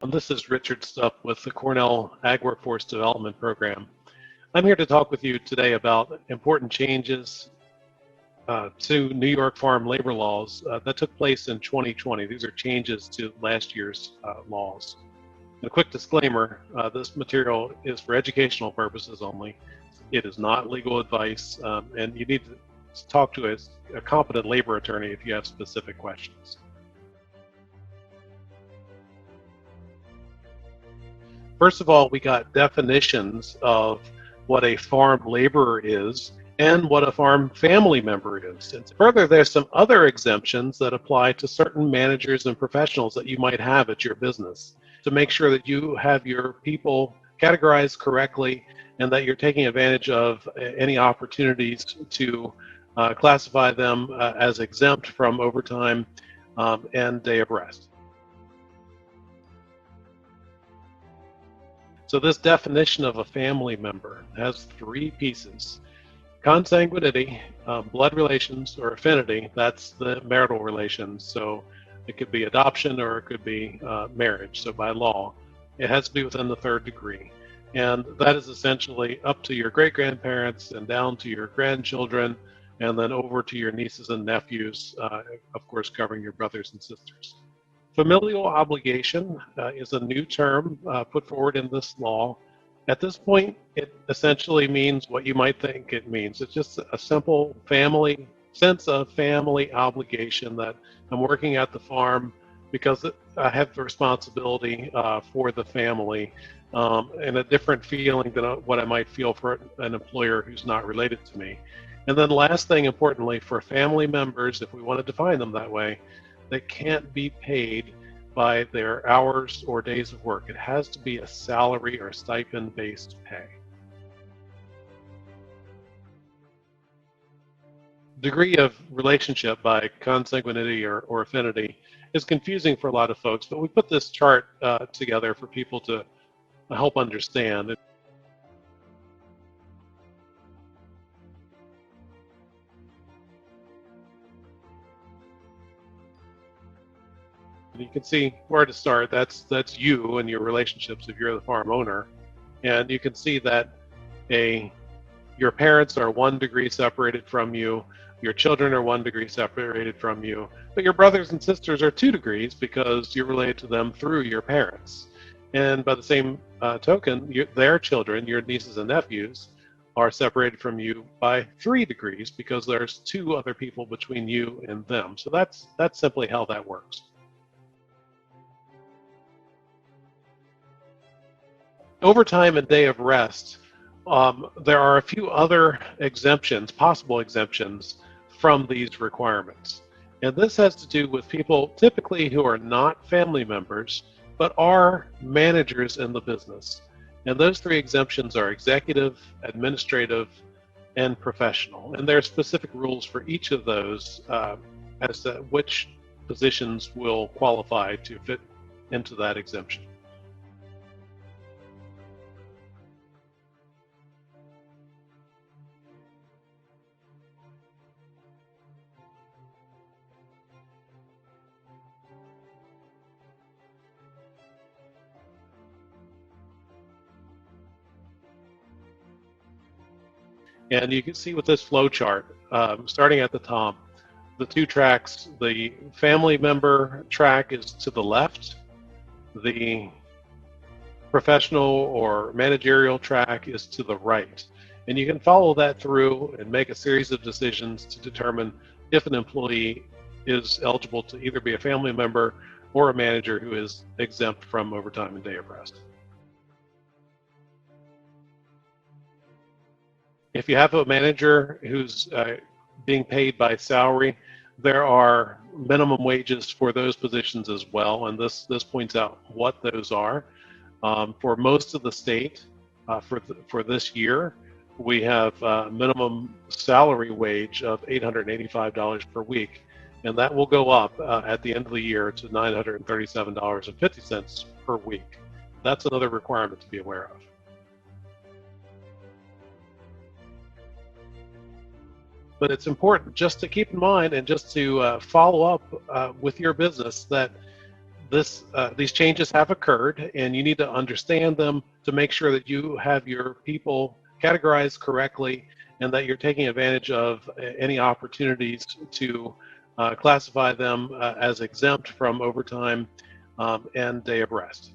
This is Richard Stup with the Cornell Ag Workforce Development Program. I'm here to talk with you today about important changes to New York farm labor laws that took place in 2020. These are changes to last year's laws. And a quick disclaimer, this material is for educational purposes only. It is not legal advice, and you need to talk to a competent labor attorney if you have specific questions. First of all, we got definitions of what a farm laborer is and what a farm family member is. And further, there's some other exemptions that apply to certain managers and professionals that you might have at your business to make sure that you have your people categorized correctly and that you're taking advantage of any opportunities to classify them as exempt from overtime and day of rest. So this definition of a family member has three pieces. Consanguinity, blood relations or affinity, that's the marital relations. So it could be adoption or it could be marriage. So by law, it has to be within the third degree. And that is essentially up to your great-grandparents and down to your grandchildren and then over to your nieces and nephews, of course, covering your brothers and sisters. Familial obligation is a new term put forward in this law. At this point, it essentially means what you might think it means. It's just a simple sense of family obligation that I'm working at the farm because I have the responsibility for the family and a different feeling than what I might feel for an employer who's not related to me. And then last thing, importantly, for family members, if we want to define them that way, they can't be paid by their hours or days of work. It has to be a salary or stipend-based pay. Degree of relationship by consanguinity or affinity is confusing for a lot of folks, but we put this chart together for people to help understand. You can see where to start. That's you and your relationships if you're the farm owner. And you can see that your parents are 1 degree separated from you, your children are 1 degree separated from you, but your brothers and sisters are 2 degrees because you're related to them through your parents. And by the same token, their children, your nieces and nephews, are separated from you by 3 degrees because there's 2 other people between you and them. So that's simply how that works. Overtime and day of rest, there are a few other exemptions, possible exemptions from these requirements. And this has to do with people typically who are not family members, but are managers in the business. And those 3 exemptions are executive, administrative, and professional. And there are specific rules for each of those as to which positions will qualify to fit into that exemption. And you can see with this flow chart, starting at the top, the 2 tracks, the family member track is to the left, the professional or managerial track is to the right. And you can follow that through and make a series of decisions to determine if an employee is eligible to either be a family member or a manager who is exempt from overtime and day of rest. If you have a manager who's being paid by salary, there are minimum wages for those positions as well, and this points out what those are. For most of the state, for this year, we have a minimum salary wage of $885 per week, and that will go up at the end of the year to $937.50 per week. That's another requirement to be aware of. But it's important just to keep in mind and just to follow up with your business that these changes have occurred, and you need to understand them to make sure that you have your people categorized correctly and that you're taking advantage of any opportunities to classify them as exempt from overtime and day of rest.